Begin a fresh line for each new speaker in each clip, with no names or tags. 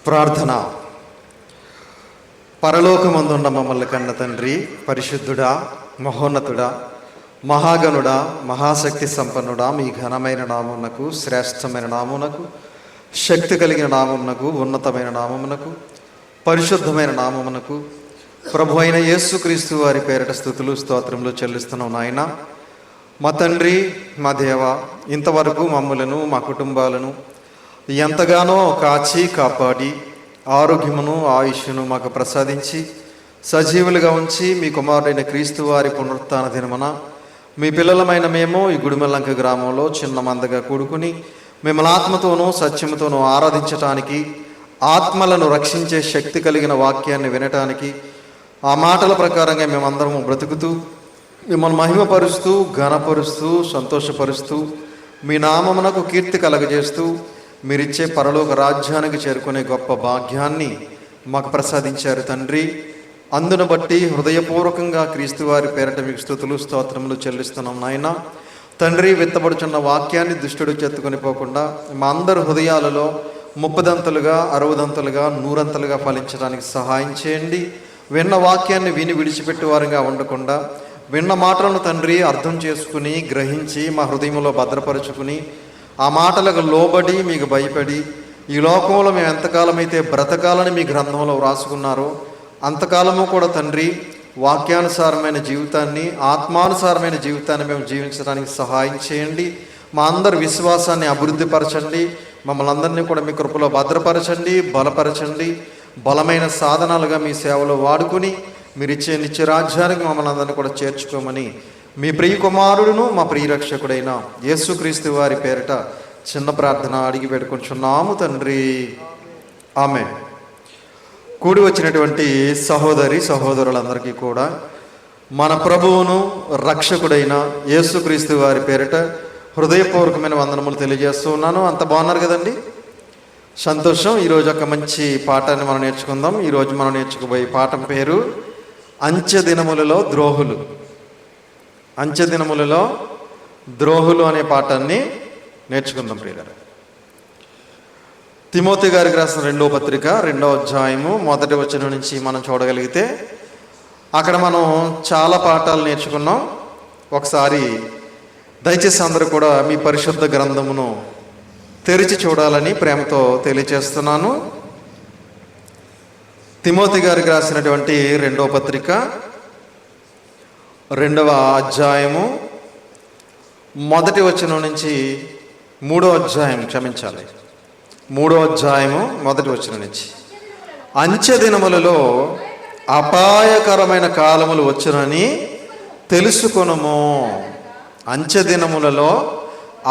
ప్రార్థన. పరలోకమందున్న మమ్మల్ని కన్న తండ్రి, పరిశుద్ధుడా, మహోన్నతుడా, మహాగణుడా, మహాశక్తి సంపన్నుడా, మీ ఘనమైన నామమునకు, శ్రేష్టమైన నామమునకు, శక్తి కలిగిన నామమునకు, ఉన్నతమైన నామమునకు, పరిశుద్ధమైన నామమునకు, ప్రభు అయిన యేసుక్రీస్తు వారి పేరిట స్తుతులు స్తోత్రములు చెల్లిస్తున్నాం. నాయన, మా తండ్రి, మా దేవ, ఇంతవరకు మమ్మలను, మా కుటుంబాలను ఎంతగానో కాచి కాపాడి ఆరోగ్యమును ఆయుష్ను మాకు ప్రసాదించి సజీవులుగా ఉంచి మీ కుమారుడైన క్రీస్తు వారి పునరుత్థాన దినమున మీ పిల్లలమైన మేము ఈ గుడిమెల్లంక గ్రామంలో చిన్న మందగా కూడుకుని మిమ్మల్ని ఆత్మతోనూ సత్యముతోనూ ఆరాధించటానికి, ఆత్మలను రక్షించే శక్తి కలిగిన వాక్యాన్ని వినటానికి, ఆ మాటల ప్రకారంగా మేమందరము బ్రతుకుతూ మిమ్మల్ని మహిమపరుస్తూ, ఘనపరుస్తూ, సంతోషపరుస్తూ, మీ నామమునకు కీర్తి కలగజేస్తూ మీరిచ్చే పరలోక రాజ్యానికి చేరుకునే గొప్ప భాగ్యాన్ని మాకు ప్రసాదించారు తండ్రి. అందును బట్టి హృదయపూర్వకంగా క్రీస్తు వారి పేరట మీకు స్తుతులు స్తోత్రములు చెల్లిస్తున్నాం. నాయన తండ్రి, విత్తబడుచున్న వాక్యాన్ని దుష్టుడు చెత్తుకొని పోకుండా మా అందరి హృదయాలలో 30దంతలుగా, 60దంతలుగా, 100అంతలుగా ఫలించడానికి సహాయం చేయండి. విన్న వాక్యాన్ని విని విడిచిపెట్టే వారుగా ఉండకుండా విన్న మాటలను తండ్రి అర్థం చేసుకుని, గ్రహించి మా హృదయంలో భద్రపరుచుకుని ఆ మాటలకు లోబడి మీకు భయపడి ఈ లోకంలో మేము ఎంతకాలం అయితే బ్రతకాలని మీ గ్రంథంలో వ్రాసుకున్నారో అంతకాలము కూడా తండ్రి వాక్యానుసారమైన జీవితాన్ని, ఆత్మానుసారమైన జీవితాన్ని మేము జీవించడానికి సహాయం చేయండి. మా అందరి విశ్వాసాన్ని అభివృద్ధిపరచండి. మమ్మల్ని అందరినీ కూడా మీ కృపలో భద్రపరచండి, బలపరచండి. బలమైన సాధనాలుగా మీ సేవలో వాడుకుని మీరిచ్చే నిత్యరాజ్యానికి మమ్మల్ని అందరినీ కూడా చేర్చుకోమని మీ ప్రియ కుమారుడును మా ప్రియరక్షకుడైన యేసుక్రీస్తు వారి పేరిట చిన్న ప్రార్థన అడిగి పెట్టుకుంటున్నాము తండ్రి, ఆమేన్. కూడి వచ్చినటువంటి సహోదరి సహోదరులందరికీ కూడా మన ప్రభువును రక్షకుడైన యేసుక్రీస్తు వారి పేరిట హృదయపూర్వకమైన వందనములు తెలియజేస్తూ ఉన్నాను. అంత బాగున్నారు కదండి? సంతోషం. ఈరోజు ఒక మంచి పాఠాన్ని మనం నేర్చుకుందాం. ఈరోజు మనం నేర్చుకోబోయే పాఠం పేరు అంచె దినములలో ద్రోహులు. అంచె దినములలో ద్రోహులు అనే పాఠాన్ని నేర్చుకుందాం ప్రియులారా. తిమోతి గారికి రాసిన 2వ పత్రిక 2వ అధ్యాయము 1వ వచనం నుంచి మనం చూడగలిగితే అక్కడ మనం చాలా పాఠాలు నేర్చుకున్నాం. ఒకసారి దయచేసి అందరూ కూడా మీ పరిశుద్ధ గ్రంథమును తెరిచి చూడాలని ప్రేమతో తెలియచేస్తున్నాను. తిమోతి గారికి రాసినటువంటి 2వ పత్రిక 2వ అధ్యాయము 1వ వచనం నుంచి 3వ అధ్యాయం, క్షమించాలి, 3వ అధ్యాయము 1వ వచనం నుంచి, అంచె దినములలో అపాయకరమైన కాలములు వచ్చునని తెలుసుకొనుము. అంచె దినములలో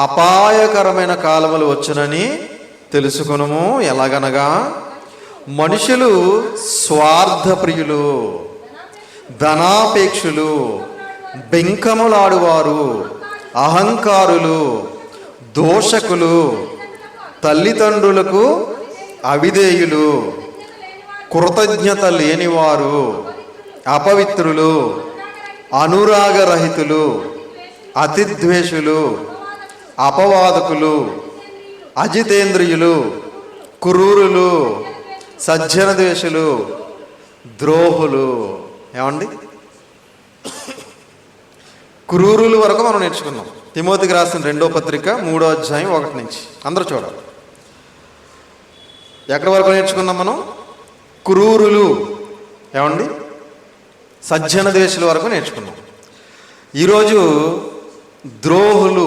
అపాయకరమైన కాలములు వచ్చునని తెలుసుకొనుము. ఎలాగనగా మనుషులు స్వార్థప్రియులు, ధనాపేక్షులు, బెంకములాడువారు, అహంకారులు, దోషకులు, తల్లిదండ్రులకు అవిధేయులు, కృతజ్ఞత లేనివారు, అపవిత్రులు, అనురాగరహితులు, అతిద్వేషులు, అపవాదకులు, అజితేంద్రియులు, క్రూరులు, సజ్జన ద్వేషులు, ద్రోహులు. ఏమండి? క్రూరులు వరకు మనం నేర్చుకున్నాం. తిమోతికి రాసిన 2వ పత్రిక 3వ అధ్యాయం 1 నుంచి. అందరూ చూడాలి. ఎక్కడి వరకు నేర్చుకున్నాం మనం? క్రూరులు, ఏమండి, సజ్జన ద్వేషుల వరకు నేర్చుకున్నాం. ఈరోజు ద్రోహులు,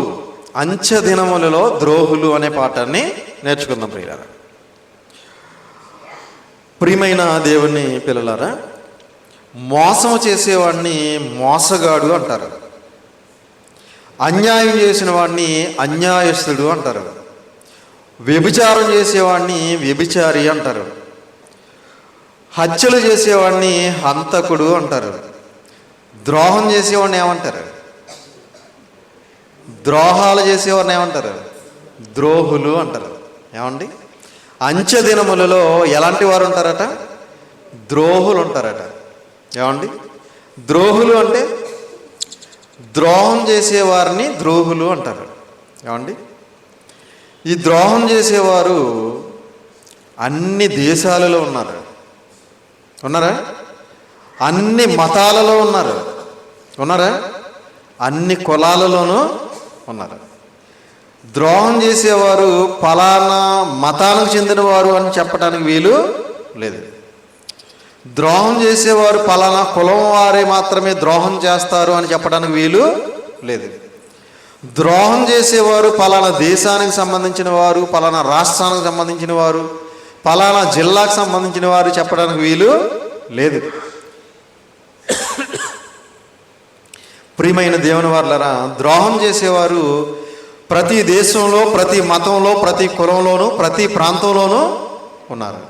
అంచె దినములలో ద్రోహులు అనే పాఠాన్ని నేర్చుకుందాం ప్రియులారా. ప్రియమైన దేవుని పిల్లలారా, మోసం చేసేవాడిని మోసగాడు అంటారు. అన్యాయం చేసిన వాడిని అన్యాయస్తుడు అంటారు. వ్యభిచారం చేసేవాడిని వ్యభిచారి అంటారు. హత్యలు చేసేవాడిని హంతకుడు అంటారు. ద్రోహం చేసేవాడిని ఏమంటారు? ద్రోహాలు చేసేవాడిని ఏమంటారు? ద్రోహులు అంటారు. ఏమండి? అంచె దినములలో ఎలాంటి వారు ఉంటారట? ద్రోహులు ఉంటారట. ఏమండి? ద్రోహులు అంటే ద్రోహం చేసేవారిని ద్రోహులు అంటారు. ఏమండి? ఈ ద్రోహం చేసేవారు అన్ని దేశాలలో ఉన్నారు. ఉన్నారా? అన్ని మతాలలో ఉన్నారా? అన్ని కులాలలోనూ ఉన్నారు. ద్రోహం చేసేవారు ఫలానా మతానికి చెందినవారు అని చెప్పడానికి వీలు లేదు. ద్రోహం చేసేవారు ఫలానా కులం వారే మాత్రమే ద్రోహం చేస్తారు అని చెప్పడానికి వీలు లేదు. ద్రోహం చేసేవారు ఫలానా దేశానికి సంబంధించిన వారు, ఫలానా రాష్ట్రానికి సంబంధించిన వారు, ఫలానా జిల్లాకు సంబంధించిన వారు చెప్పడానికి వీలు లేదు. ప్రియమైన దేవుని వారలారా, ద్రోహం చేసేవారు ప్రతి దేశంలో, ప్రతి మతంలో, ప్రతి కులంలోనూ, ప్రతి ప్రాంతంలోనూ ఉన్నారు.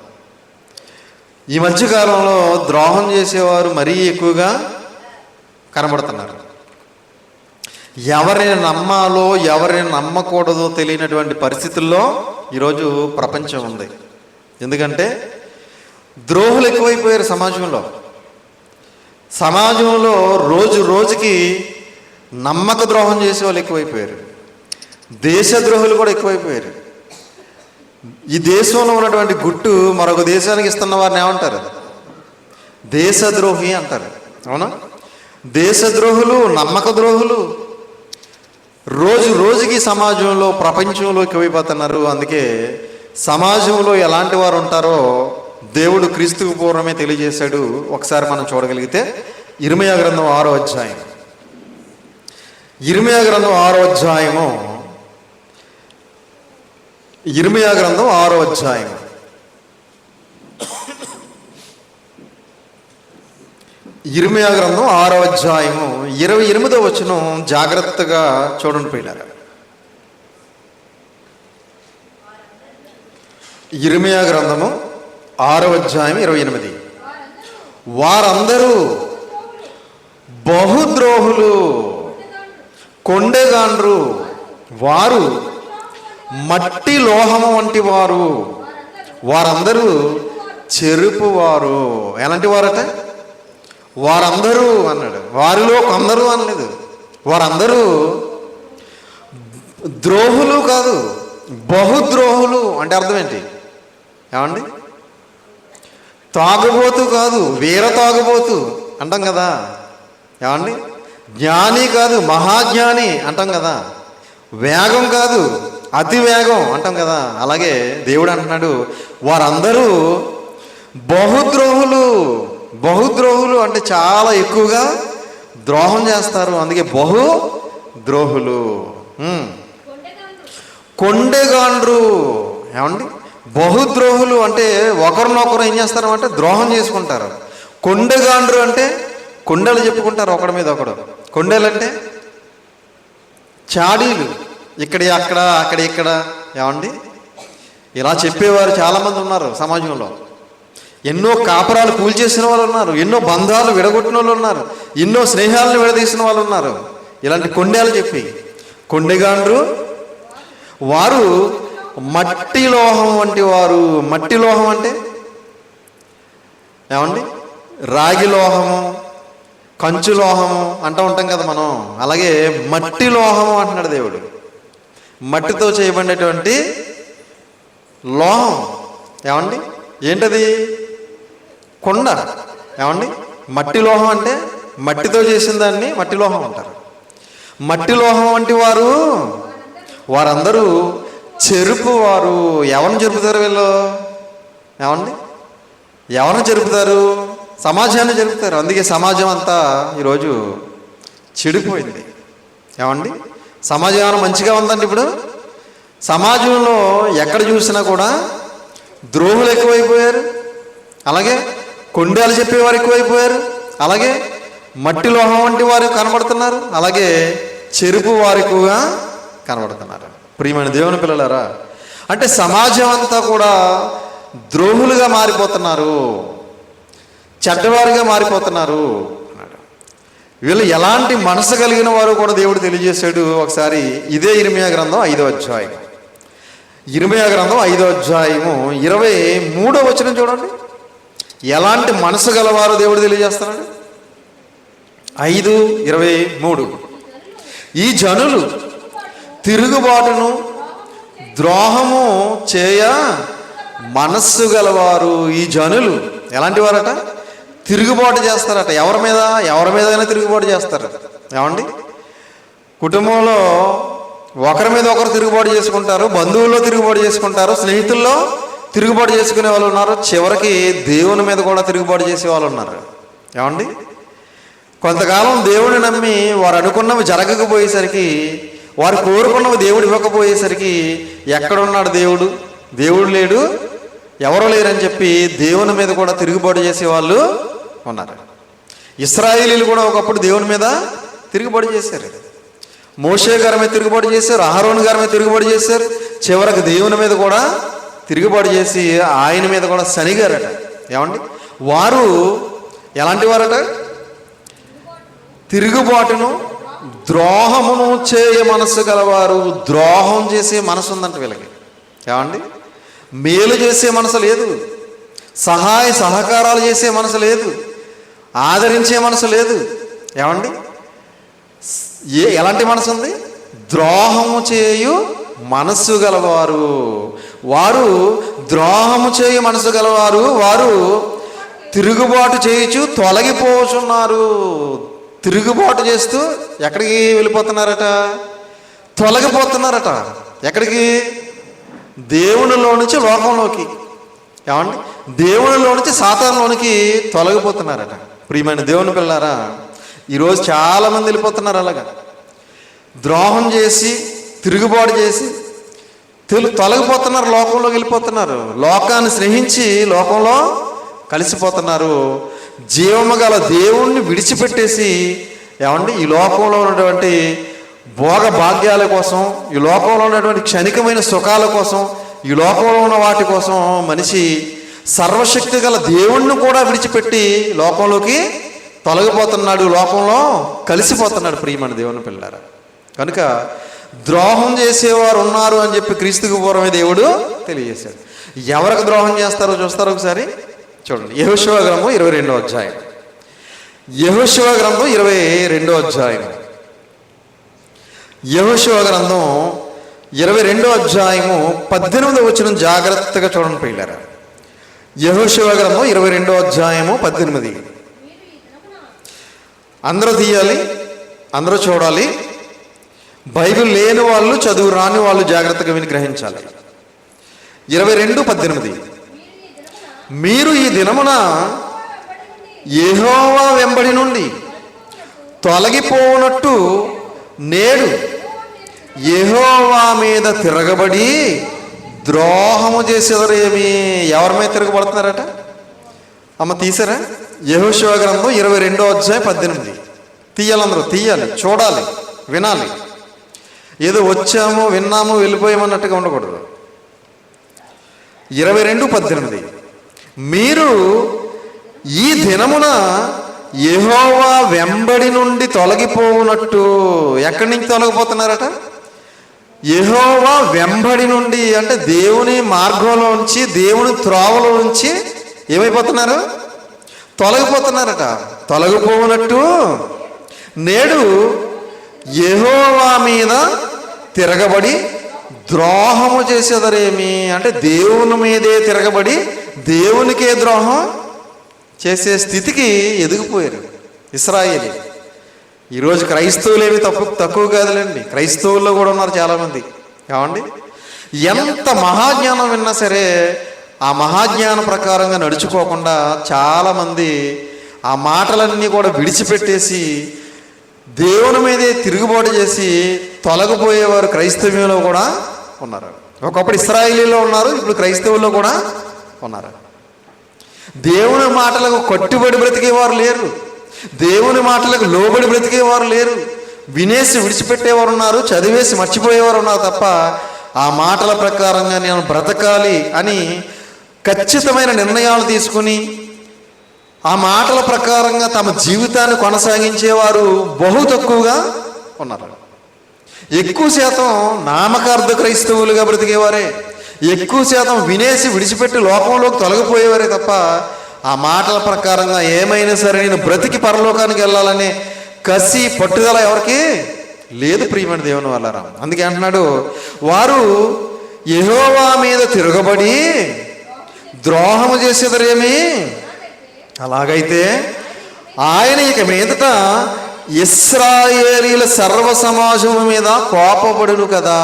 ఈ మధ్యకాలంలో ద్రోహం చేసేవారు మరీ ఎక్కువగా కనబడుతున్నారు. ఎవరిని నమ్మాలో ఎవరిని నమ్మకూడదో తెలియనటువంటి పరిస్థితుల్లో ఈరోజు ప్రపంచం ఉంది. ఎందుకంటే ద్రోహులు ఎక్కువైపోయారు సమాజంలో రోజు రోజుకి నమ్మక ద్రోహం చేసే వాళ్ళు ఎక్కువైపోయారు. దేశద్రోహులు కూడా ఎక్కువైపోయారు. ఈ దేశంలో ఉన్నటువంటి గుట్టు మరొక దేశానికి ఇస్తున్న వారిని ఏమంటారు? దేశద్రోహి అంటారు. అవునా? దేశద్రోహులు, నమ్మక ద్రోహులు రోజు రోజుకి సమాజంలో, ప్రపంచంలో ఎక్కువైపోతున్నారు. అందుకే సమాజంలో ఎలాంటి వారు ఉంటారో దేవుడు క్రీస్తుకు పూర్వమే తెలియజేశాడు. ఒకసారి మనం చూడగలిగితే ఇర్మీయా గ్రంథం 6వ అధ్యాయం. ఇర్మీయా గ్రంథం 6వ అధ్యాయము. ఇర్మీయా గ్రంథం 6వ అధ్యాయం. ఇర్మీయా గ్రంథం 6వ అధ్యాయము 28వ వచనం జాగ్రత్తగా చూడండి పిల్లలు. ఇర్మీయా గ్రంథము 6వ అధ్యాయం 28. వారందరూ బహుద్రోహులు, కొండెగాండ్రు, వారు మట్టి లోహము వంటి వారు, వారందరూ చెరుపువారు. ఎలాంటి వారట? వారందరూ అన్నాడు. వారిలో కొందరు అనలేదు. వారందరూ ద్రోహులు కాదు, బహుద్రోహులు. అంటే అర్థం ఏంటి? ఏమండి? తాగుబోతు కాదు, వీర తాగుబోతు అంటాం కదా. ఏమండి? జ్ఞాని కాదు, మహాజ్ఞాని అంటాం కదా. వేగం కాదు, అతి వేగం అంటాం కదా. అలాగే దేవుడు అంటున్నాడు, వారందరూ బహుద్రోహులు. బహుద్రోహులు అంటే చాలా ఎక్కువగా ద్రోహం చేస్తారు. అందుకే బహుద్రోహులు. కొండెగాండ్రు. ఏమండి? బహుద్రోహులు అంటే ఒకరినొకరు ఏం చేస్తారు అంటే ద్రోహం చేసుకుంటారు. కొండెగాండ్రు అంటే కొండలు చెప్పుకుంటారు ఒకడి మీద ఒకడు. కొండలు అంటే చాడీలు, ఇక్కడ అక్కడ, అక్కడ ఇక్కడ. ఏమండి? ఇలా చెప్పేవారు చాలామంది ఉన్నారు సమాజంలో. ఎన్నో కాపురాలు కూల్చేసిన వాళ్ళు ఉన్నారు, ఎన్నో బంధాలు విడగొట్టిన వాళ్ళు ఉన్నారు, ఎన్నో స్నేహాలను విడదీసిన వాళ్ళు ఉన్నారు. ఇలాంటి కొండలు చెప్పి కొండెగాండ్రు, వారు మట్టి లోహం వంటి వారు. మట్టి లోహం అంటే ఏమండి? రాగి లోహము, కంచు లోహము అంటూ ఉంటాం కదా మనం. అలాగే మట్టి లోహము అంటున్నాడు దేవుడు. మట్టితో చేయబడినటువంటి లోహం. ఏమండి? ఏంటది? కొండ. ఏమండి? మట్టి లోహం అంటే మట్టితో చేసిన దాన్ని మట్టి లోహం అంటారు. మట్టి లోహం వంటి వారు, వారందరూ చెరుపువారు. ఎవరిని జరుపుతారు వీళ్ళు? ఏమండి? ఎవరిని జరుపుతారు? సమాజాన్ని జరుపుతారు. అందుకే సమాజం అంతా ఈరోజు చెడిపోయింది. ఏమండి? సమాజం ఏమైనా మంచిగా ఉందండి? ఇప్పుడు సమాజంలో ఎక్కడ చూసినా కూడా ద్రోహులు ఎక్కువైపోయారు, అలాగే కొండలు చెప్పేవారు ఎక్కువైపోయారు, అలాగే మట్టి లోహం వంటి వారు కనబడుతున్నారు, అలాగే చెరుపు వారు ఎక్కువగా కనబడుతున్నారు. ప్రియమైన దేవుని పిల్లలారా, అంటే సమాజం అంతా కూడా ద్రోహులుగా మారిపోతున్నారు, చెడ్డవారుగా మారిపోతున్నారు. వీళ్ళు ఎలాంటి మనసు కలిగిన వారు కూడా దేవుడు తెలియజేశాడు. ఒకసారి ఇదే ఇర్మీయా గ్రంథం 5వ అధ్యాయం. ఇర్మీయా గ్రంథం 5వ అధ్యాయము 23వ వచనం చూడండి. ఎలాంటి మనసు గలవారు దేవుడు తెలియజేస్తున్నాడు. 5:23. ఈ జనులు తిరుగుబాటును ద్రోహము చేయ మనస్సు గలవారు ఈ జనులు ఎలాంటి వారట? తిరుగుబాటు చేస్తారట. ఎవరి మీదైనా తిరుగుబాటు చేస్తారు. ఏమండి? కుటుంబంలో ఒకరి మీద ఒకరు తిరుగుబాటు చేసుకుంటారు, బంధువుల్లో తిరుగుబాటు చేసుకుంటారు, స్నేహితుల్లో తిరుగుబాటు చేసుకునే వాళ్ళు ఉన్నారు, చివరికి దేవుని మీద కూడా తిరుగుబాటు చేసే వాళ్ళు ఉన్నారు. ఏమండి? కొంతకాలం దేవుడిని నమ్మి వారు అనుకున్నవి జరగకపోయేసరికి, వారు కోరుకున్నవి దేవుడు ఇవ్వకపోయేసరికి ఎక్కడున్నాడు దేవుడు, దేవుడు లేడు, ఎవరు లేరని చెప్పి దేవుని మీద కూడా తిరుగుబాటు చేసేవాళ్ళు ఉన్నారు. ఇశ్రాయేలీలు కూడా ఒకప్పుడు దేవుని మీద తిరుగుబాటు చేశారు. మోషే గారి మీద తిరుగుబాటు చేశారు, అహరోను గారి మీద తిరుగుబాటు చేశారు, చివరికి దేవుని మీద కూడా తిరుగుబాటు చేసి ఆయన మీద కూడా శనిగారట. ఏమండి? వారు ఎలాంటి వారట? తిరుగుబాటును ద్రోహమును చేయ మనసు గలవారు. ద్రోహం చేసే మనసు ఉందంట వీళ్ళకి. ఏమండి? మేలు చేసే మనసు లేదు, సహాయ సహకారాలు చేసే మనసు లేదు, ఆదరించే మనసు లేదు. ఏమండి? ఎలాంటి మనసు ఉంది? ద్రోహము చేయు మనస్సు గలవారు. వారు ద్రోహము చేయు మనసు గలవారు. వారు తిరుగుబాటు చేయుచు తొలగిపోతున్నారు. తిరుగుబాటు చేస్తూ ఎక్కడికి వెళ్ళిపోతున్నారట? తొలగిపోతున్నారట. ఎక్కడికి? దేవునిలో నుంచి లోకంలోకి. ఏమండి? దేవునిలో నుంచి సాతానులోనికి తొలగిపోతున్నారట. ప్రియమైన దేవుని పిల్లారా, ఈరోజు చాలామంది వెళ్ళిపోతున్నారు అలాగా. ద్రోహం చేసి తిరుగుబాటు చేసి తొలగిపోతున్నారు, లోకంలోకి వెళ్ళిపోతున్నారు. లోకాన్ని స్నేహించి లోకంలో కలిసిపోతున్నారు. జీవము గల దేవుణ్ణి విడిచిపెట్టేసి, ఏమండి, ఈ లోకంలో ఉన్నటువంటి భోగ భాగ్యాల కోసం, ఈ లోకంలో ఉన్నటువంటి క్షణికమైన సుఖాల కోసం, ఈ లోకంలో ఉన్న వాటి కోసం మనిషి సర్వశక్తి గల దేవుణ్ణి కూడా విడిచిపెట్టి లోకంలోకి తొలగిపోతున్నాడు, లోకంలో కలిసిపోతున్నాడు. ప్రియమైన దేవుని పిల్లారా, కనుక ద్రోహం చేసేవారు ఉన్నారు అని చెప్పి క్రీస్తుకు పూర్వమే దేవుడు తెలియజేశాడు. ఎవరికి ద్రోహం చేస్తారో చూస్తారో ఒకసారి చూడండి. యెహోషువ గ్రంథం 22వ అధ్యాయం. యెహోషువ గ్రంథం 22వ అధ్యాయం. యెహోషువ గ్రంథం 22వ అధ్యాయము 18వ వచనం జాగ్రత్తగా చూడండి పిల్లారా. యెహోషువ గ్రంథం 22వ అధ్యాయము 18. అందరూ తీయాలి, అందరూ చూడాలి. బైబిల్ లేని వాళ్ళు, చదువు రాని వాళ్ళు జాగ్రత్తగా విని గ్రహించాలి. 22:18. మీరు ఈ దినమున యెహోవా వెంబడి నుండి తొలగిపోనట్టు నేడు యెహోవా మీద తిరగబడి ద్రోహము చేసేవారేమి. ఎవరి మీద తిరగబడుతున్నారట? అమ్మ తీసారా? యెహోషువ గ్రంథం 22వ అధ్యాయం 18. తీయాలి, అందరూ తీయాలి, చూడాలి, వినాలి. ఏదో వచ్చాము విన్నాము వెళ్ళిపోయామన్నట్టుగా ఉండకూడదు. 22:18. మీరు ఈ దినమున యెహోవా వెంబడి నుండి తొలగిపోనట్టు. ఎక్కడి నుంచి తొలగిపోతున్నారట? యెహోవా వెంబడి నుండి అంటే దేవుని మార్గంలో నుంచి, దేవుని త్రోవలో నుంచి ఏమైపోతున్నారు? తొలగిపోతున్నారట. తొలగిపోనట్టు నేడు యెహోవా మీద తిరగబడి ద్రోహము చేసేదరేమి. అంటే దేవుని మీదే తిరగబడి దేవునికే ద్రోహం చేసే స్థితికి ఎదిగిపోయారు ఇశ్రాయేలు. ఈరోజు క్రైస్తవులేమి తక్కువ కాదులేండి, క్రైస్తవుల్లో కూడా ఉన్నారు చాలామంది. ఏమండి? ఎంత మహాజ్ఞానం విన్నా సరే ఆ మహాజ్ఞానం ప్రకారంగా నడుచుకోకుండా చాలామంది ఆ మాటలన్నీ కూడా విడిచిపెట్టేసి దేవుని మీదే తిరుగుబాటు చేసి తొలగిపోయేవారు క్రైస్తవ్యంలో కూడా ఉన్నారు. ఒకప్పుడు ఇశ్రాయేలీలో ఉన్నారు, ఇప్పుడు క్రైస్తవుల్లో కూడా ఉన్నారు. దేవుని మాటలకు కట్టుబడి బ్రతికేవారు లేరు, దేవుని మాటలకు లోబడి బ్రతికేవారు లేరు. వినేసి విడిచిపెట్టేవారు ఉన్నారు, చదివేసి మర్చిపోయేవారు ఉన్నారు తప్ప ఆ మాటల ప్రకారంగా నేను బ్రతకాలి అని ఖచ్చితమైన నిర్ణయాలు తీసుకుని ఆ మాటల ప్రకారంగా తమ జీవితాన్ని కొనసాగించేవారు బహు తక్కువగా ఉన్నారు. ఎక్కువ శాతం నామకార్థ క్రైస్తవులుగా బ్రతికేవారే, ఎక్కువ శాతం వినేసి విడిచిపెట్టి లోకంలోకి తొలగిపోయేవారే తప్ప ఆ మాటల ప్రకారంగా ఏమైనా సరే నేను బ్రతికి పరలోకానికి వెళ్ళాలనే కసి పట్టుదల ఎవరికి లేదు. ప్రియమైన దేవుని వాళ్ళారా, అందుకే అంటున్నాడు, వారు యెహోవా మీద తిరగబడి ద్రోహము చేసేదరేమి. అలాగైతే ఆయన ఇక మీదట ఇశ్రాయేలీల సర్వ సమాజం మీద కోపపడును కదా.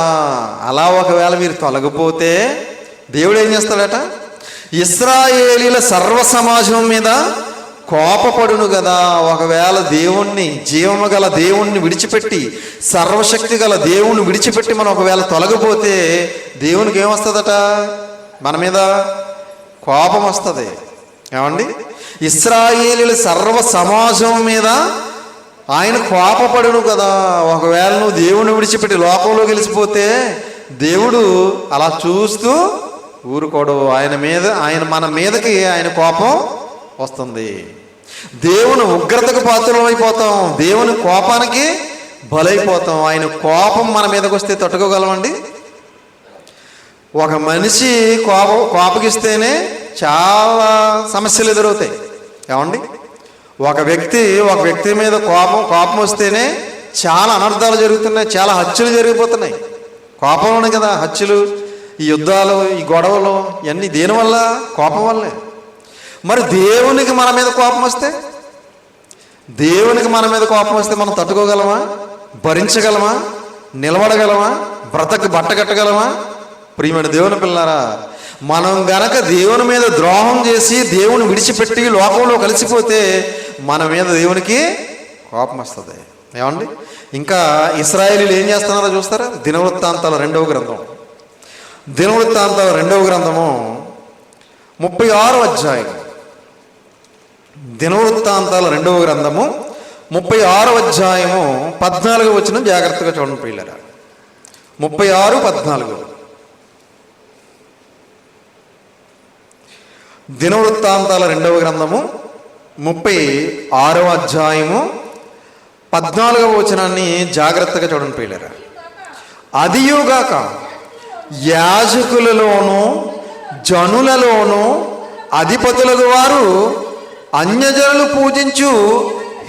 అలా ఒకవేళ మీరు తొలగిపోతే దేవుడు ఏం చేస్తాడట? ఇశ్రాయేలీల సర్వ సమాజం మీద కోపపడును కదా. ఒకవేళ దేవుణ్ణి, జీవము గల దేవుణ్ణి విడిచిపెట్టి, సర్వశక్తి గల దేవుణ్ణి విడిచిపెట్టి మనం ఒకవేళ తొలగిపోతే దేవునికి ఏమొస్తుందట? మన మీద కోపం వస్తుంది. ఏమండి? ఇశ్రాయేలీల సర్వ సమాజం మీద ఆయన కోపపడును కదా. ఒకవేళ నువ్వు దేవుణ్ణి విడిచిపెట్టి లోకంలో గెలిచిపోతే దేవుడు అలా చూస్తూ ఊరుకోడు. ఆయన మన మీదకి ఆయన కోపం వస్తుంది. దేవుని ఉగ్రతకు పాత్రలు అయిపోతాం, దేవుని కోపానికి బలైపోతాం. ఆయన కోపం మన మీదకి వస్తే తట్టుకోగలమండి? ఒక మనిషి కోపగిస్తేనే చాలా సమస్యలు ఎదురవుతాయి. ఏమండి? ఒక వ్యక్తి మీద కోపం వస్తేనే చాలా అనర్థాలు జరుగుతున్నాయి, చాలా హత్యలు జరిగిపోతున్నాయి. కోపంలోనే కదా హత్యలు, ఈ యుద్ధాలు, ఈ గొడవలు ఇవన్నీ దేనివల్ల? కోపం వల్లే. మరి దేవునికి మన మీద కోపం వస్తే మనం తట్టుకోగలమా? భరించగలమా? నిలబడగలమా? బట్టగట్టగలమా? ప్రియమైన దేవుని పిల్లారా, మనం గనక దేవుని మీద ద్రోహం చేసి దేవుని విడిచిపెట్టి లోకంలో కలిసిపోతే మన మీద దేవునికి కోపం వస్తుంది. ఏమండి? ఇంకా ఇశ్రాయేలీలు ఏం చేస్తున్నారో చూస్తారా? దినవృత్తాంతాల 2వ గ్రంథం 36వ అధ్యాయం. దినవృత్తాంతాల 2వ గ్రంథము 36వ అధ్యాయము 14వ వచనం జాగ్రత్తగా చూడండి ప్రియులారా. 36:14. దినవృత్తాంతాల 2వ గ్రంథము 36వ అధ్యాయము 14వ వచనాన్ని జాగ్రత్తగా చూడండి ప్రియులారా. అదియుగాక యాజకులలోను జనులలోను అధిపతులకు వారు అన్యజనులు పూజించు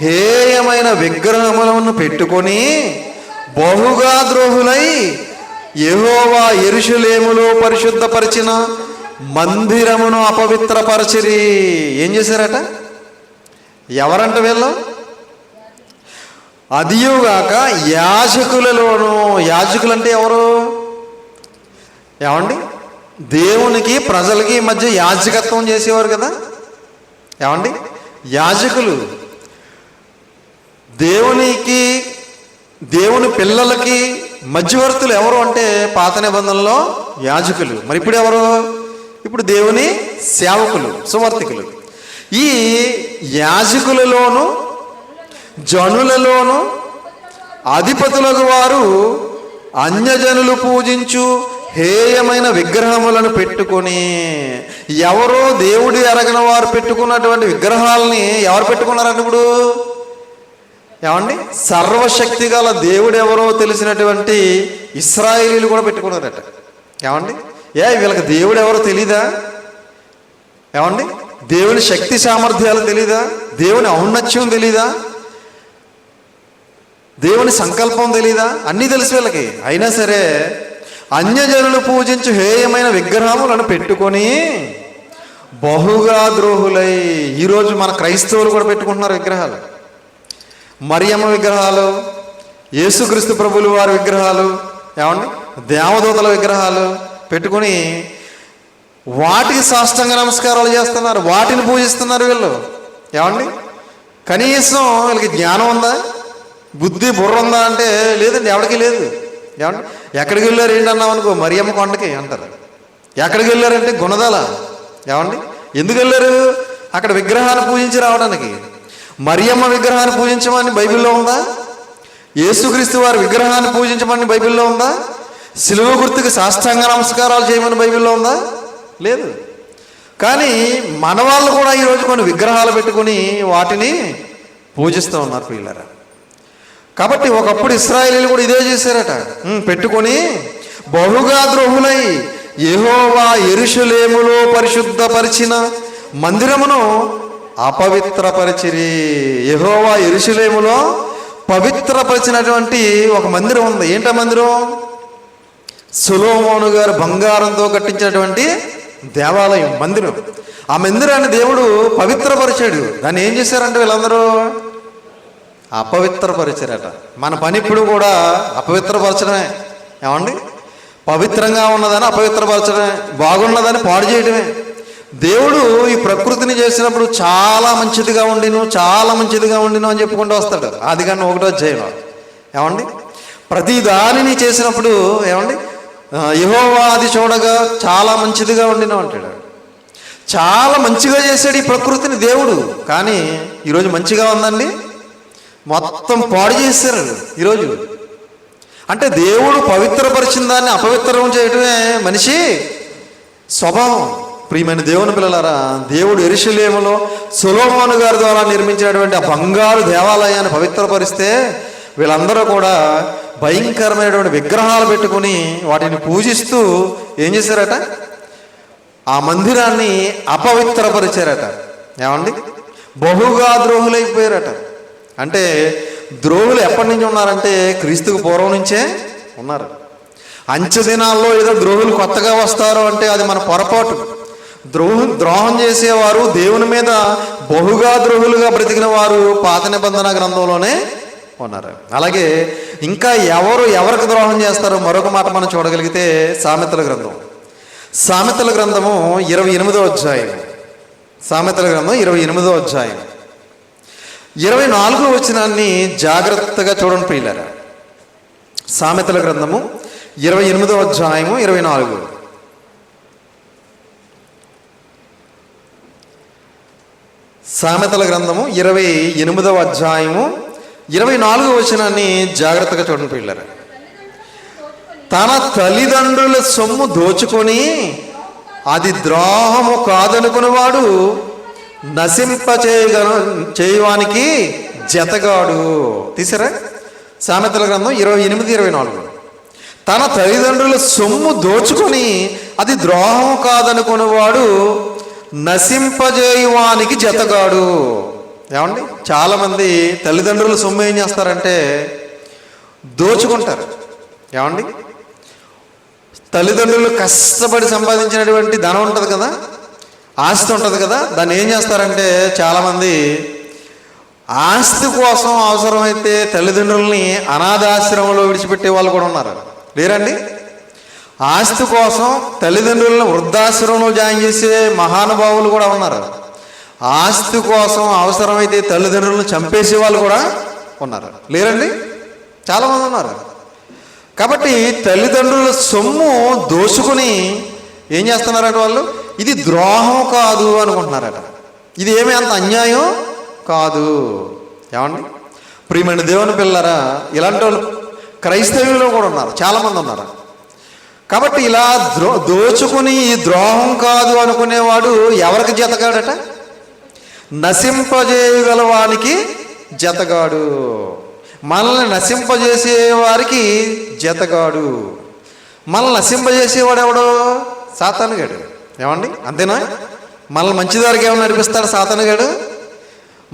హేయమైన విగ్రహములను పెట్టుకొని బహుగా ద్రోహులై యెహోవా యెరూషలేములో పరిశుద్ధపరిచిన మందిరమును అపవిత్రపరచిరి. ఏం చేశారట? ఎవరంట వీళ్ళు? అదియుగాక యాజకులలోను. యాజకులు అంటే ఎవరు? ఏమండి? దేవునికి ప్రజలకి మధ్య యాజకత్వం చేసేవారు కదా. ఏమండి? యాజకులు దేవుని పిల్లలకి మధ్యవర్తులు ఎవరు అంటే పాత నిబంధనలో యాజకులు. మరి ఇప్పుడు ఎవరు? ఇప్పుడు దేవుని సేవకులు, సువార్తికులు. ఈ యాజకులలోను జనులలోను అధిపతులకు వారు అన్యజనులు పూజించు హేయమైన విగ్రహములను పెట్టుకొని, ఎవరో దేవుడు ఎరగని వారు పెట్టుకున్నటువంటి విగ్రహాలని ఎవరు పెట్టుకున్నారంటే ఇప్పుడు? ఏమండి? సర్వశక్తి గల దేవుడు ఎవరో తెలిసినటువంటి ఇశ్రాయేలీలు కూడా పెట్టుకున్నారట. ఏమండి? వీళ్ళకి దేవుడు ఎవరో తెలీదా? ఏమండి? దేవుని శక్తి సామర్థ్యాలు తెలీదా? దేవుని ఔన్నత్యం తెలీదా? దేవుని సంకల్పం తెలీదా? అన్నీ తెలుసు వీళ్ళకి. అయినా సరే అన్యజనులు పూజించు హేయమైన విగ్రహములను పెట్టుకొని బహుగా ద్రోహులై, ఈరోజు మన క్రైస్తవులు కూడా పెట్టుకుంటున్నారు విగ్రహాలు. మరియమ్మ విగ్రహాలు, యేసుక్రీస్తు ప్రభులు వారి విగ్రహాలు, ఏమండి దేవదూతల విగ్రహాలు పెట్టుకొని వాటికి సాష్టాంగ నమస్కారాలు చేస్తున్నారు, వాటిని పూజిస్తున్నారు వీళ్ళు. ఏమండి? కనీసం వీళ్ళకి జ్ఞానం ఉందా, బుద్ధి బుర్ర ఉందా అంటే లేదండి, ఎవరికి లేదు. ఏమండి? ఎక్కడికి వెళ్ళారు ఏంటన్నాం అనుకో, మరియమ్మ కొండకి అంటారు. ఎక్కడికి వెళ్ళారంటే గుణదల. ఏమండి? ఎందుకు వెళ్ళారు? అక్కడ విగ్రహాన్ని పూజించి రావడానికి. మరియమ్మ విగ్రహాన్ని పూజించమని బైబిల్లో ఉందా? యేసుక్రీస్తు వారి విగ్రహాన్ని పూజించమని బైబిల్లో ఉందా? శిలువ గుర్తుకి సాష్టాంగ నమస్కారాలు చేయమని బైబిల్లో ఉందా? లేదు. కానీ మన వాళ్ళు కూడా ఈరోజు కొన్ని విగ్రహాలు పెట్టుకుని వాటిని పూజిస్తూ ఉన్నారు పిల్లరా. కాబట్టి ఒకప్పుడు ఇశ్రాయేలీలు కూడా ఇదే చేశారట. పెట్టుకొని బహుగా ద్రోహులై యెహోవా యెరూషలేములో పరిశుద్ధపరిచిన మందిరమును అపవిత్రపరిచిరి. యెహోవా యెరూషలేములో పవిత్రపరిచినటువంటి ఒక మందిరం ఉంది. ఏంట మందిరం? సొలొమోను గారు బంగారంతో కట్టించినటువంటి దేవాలయం, మందిరం. ఆ మందిరాన్ని దేవుడు పవిత్రపరిచాడు. దాన్ని ఏం చేశారంటే వీళ్ళందరూ అపవిత్రపరిచారట. మన పని ఇప్పుడు కూడా అపవిత్రపరచడమే. ఏమండి? పవిత్రంగా ఉన్నదని అపవిత్రపరచడమే, బాగున్నదని పాడు చేయడమే. దేవుడు ఈ ప్రకృతిని చేసినప్పుడు చాలా మంచిదిగా ఉండిను, చాలా మంచిదిగా ఉండిను అని చెప్పుకుంటూ వస్తాడు. ఆదికాండం 1వ అధ్యాయంలో. ఏమండి? ప్రతి దానిని చేసినప్పుడు ఏమండి, యెహోవా అది చూడగా చాలా మంచిదిగా ఉండిను అంటాడు. చాలా మంచిగా చేశాడు ఈ ప్రకృతిని దేవుడు. కానీ ఈరోజు మంచిగా ఉందండి, మొత్తం పాడు చేశారు ఈరోజు. అంటే దేవుడు పవిత్రపరిచిన దాన్ని అపవిత్రం చేయడమే మనిషి స్వభావం. ప్రియమైన దేవుని పిల్లలారా, దేవుడు యెరూషలేములో సొలొమోను గారి ద్వారా నిర్మించినటువంటి ఆ బంగారు దేవాలయాన్ని పవిత్రపరిస్తే వీళ్ళందరూ కూడా భయంకరమైనటువంటి విగ్రహాలు పెట్టుకుని వాటిని పూజిస్తూ ఏం చేశారట? ఆ మందిరాన్ని అపవిత్రపరిచారట. ఏమండి? బహుగా ద్రోహులైపోయారట. అంటే ద్రోహులు ఎప్పటి నుంచి ఉన్నారంటే క్రీస్తుకు పూర్వం నుంచే ఉన్నారు. అంచె దినాల్లో ఏదో ద్రోహులు కొత్తగా వస్తారు అంటే అది మన పొరపాటు. ద్రోహం చేసేవారు, దేవుని మీద బహుగా ద్రోహులుగా బ్రతికిన వారు పాత నిబంధన గ్రంథంలోనే ఉన్నారు. అలాగే ఇంకా ఎవరికి ద్రోహం చేస్తారో మరొక మాట మనం చూడగలిగితే సామెతల గ్రంథం. సామెతల గ్రంథము 28వ అధ్యాయం. సామెతల గ్రంథం 28వ అధ్యాయం 24వ వచనాన్ని జాగ్రత్తగా చూడండి ప్రియులారా. సామెతల గ్రంథము 28వ అధ్యాయము 24. సామెతల గ్రంథము 28వ అధ్యాయము 24వ వచనాన్ని జాగ్రత్తగా చూడండి ప్రియులారా. తన తల్లిదండ్రుల సొమ్ము దోచుకొని అది ద్రోహము కాదనుకునేవాడు చేయవానికి జతగాడు. తీసారా? సామెతల గ్రంథం 28-24. తన తల్లిదండ్రుల సొమ్ము దోచుకొని అది ద్రోహం కాదనుకునేవాడు నశింపజేయువానికి జతగాడు. ఏమండి? చాలామంది తల్లిదండ్రుల సొమ్ము ఏం చేస్తారంటే దోచుకుంటారు. ఏమండి? తల్లిదండ్రులు కష్టపడి సంపాదించినటువంటి ధనం ఉంటుంది కదా, ఆస్తి ఉంటుంది కదా, దాన్ని ఏం చేస్తారంటే చాలామంది ఆస్తి కోసం అవసరమైతే తల్లిదండ్రుల్ని అనాథాశ్రమంలో విడిచిపెట్టే వాళ్ళు కూడా ఉన్నారు. లేరండి? ఆస్తి కోసం తల్లిదండ్రులను వృద్ధాశ్రమంలో జాయిన్ చేసే మహానుభావులు కూడా ఉన్నారు. ఆస్తి కోసం అవసరమైతే తల్లిదండ్రులను చంపేసే వాళ్ళు కూడా ఉన్నారు. లేరండి? చాలామంది ఉన్నారు. కాబట్టి తల్లిదండ్రుల సొమ్ము దోచుకుని ఏం చేస్తున్నారంటే వాళ్ళు ఇది ద్రోహం కాదు అనుకుంటున్నారట. ఇది ఏమీ అంత అన్యాయం కాదు. ఏమండి? ప్రియమైన దేవుని పిల్లరా, ఇలాంటి వాళ్ళు క్రైస్తవులు కూడా ఉన్నారు, చాలామంది ఉన్నారు. కాబట్టి ఇలా దోచుకుని ఈ ద్రోహం కాదు అనుకునేవాడు ఎవరికి జతగాడట? నశింపజేయగలవానికి జతగాడు. మనల్ని నశింపజేసే వారికి జతగాడు. మనల్ని నశింపజేసేవాడు ఎవడో? సాతానుగాడు. ఏమండి? అంతేనా? మనల్ని మంచిదారికి ఏమైనా నడిపిస్తాడా సాతానుగాడు?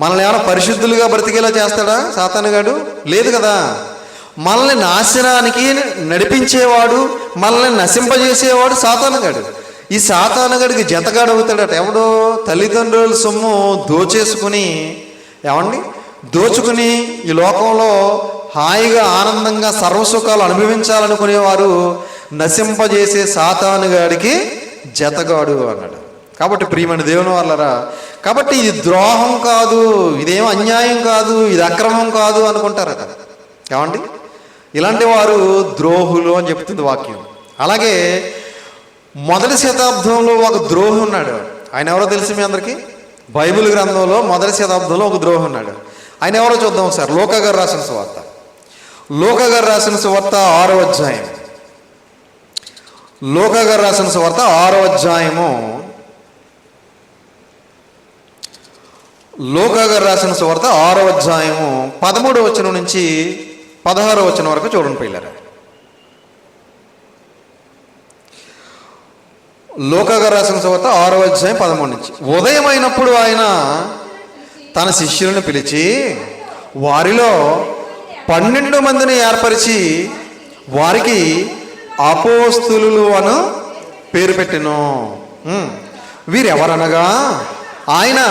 మనల్ని ఏమైనా పరిశుద్ధులుగా బ్రతికేలా చేస్తాడా సాతానుగాడు? లేదు కదా. మనల్ని నాశనానికి నడిపించేవాడు, మనల్ని నశింపజేసేవాడు సాతానుగాడు. ఈ సాతానుగాడికి జతగాడు అవుతాడట ఎవడో? తల్లిదండ్రుల సొమ్ము దోచేసుకుని, ఏమండి, దోచుకుని ఈ లోకంలో హాయిగా ఆనందంగా సర్వసుఖాలు అనుభవించాలనుకునేవారు నశింపజేసే సాతానుగాడికి జతగాడు అన్నాడు. కాబట్టి ప్రియమైన దేవుని వాళ్ళరా, కాబట్టి ఇది ద్రోహం కాదు, ఇదేం అన్యాయం కాదు, ఇది అక్రమం కాదు అనుకుంటారట. ఏమండి? ఇలాంటి వారు ద్రోహులు అని చెప్తుంది వాక్యం. అలాగే 1వ శతాబ్దంలో ఒక ద్రోహి ఉన్నాడు. ఆయన ఎవరో తెలుసు మీ అందరికీ? బైబిల్ గ్రంథంలో 1వ శతాబ్దంలో ఒక ద్రోహి ఉన్నాడు. ఆయన ఎవరో చూద్దాం సార్. లూకా గారు రాసిన సువార్త. లూకా గారు రాసిన సువార్త 6వ అధ్యాయం. లూకా గారు రాసిన సువార్త 6వ అధ్యాయము. లూకా గారు రాసిన సువార్త 6వ అధ్యాయము 13వ వచనం నుంచి 16వ వచనం వరకు చూడండి పిల్లరా. లూకా గారు రాసిన సువార్త 6వ అధ్యాయం 13 నుంచి. ఉదయమైనప్పుడు ఆయన తన శిష్యులను పిలిచి వారిలో 12 మందిని ఏర్పరిచి వారికి అపోస్తులు అను పేరు పెట్టెను. వీరెవరనగా ఆయన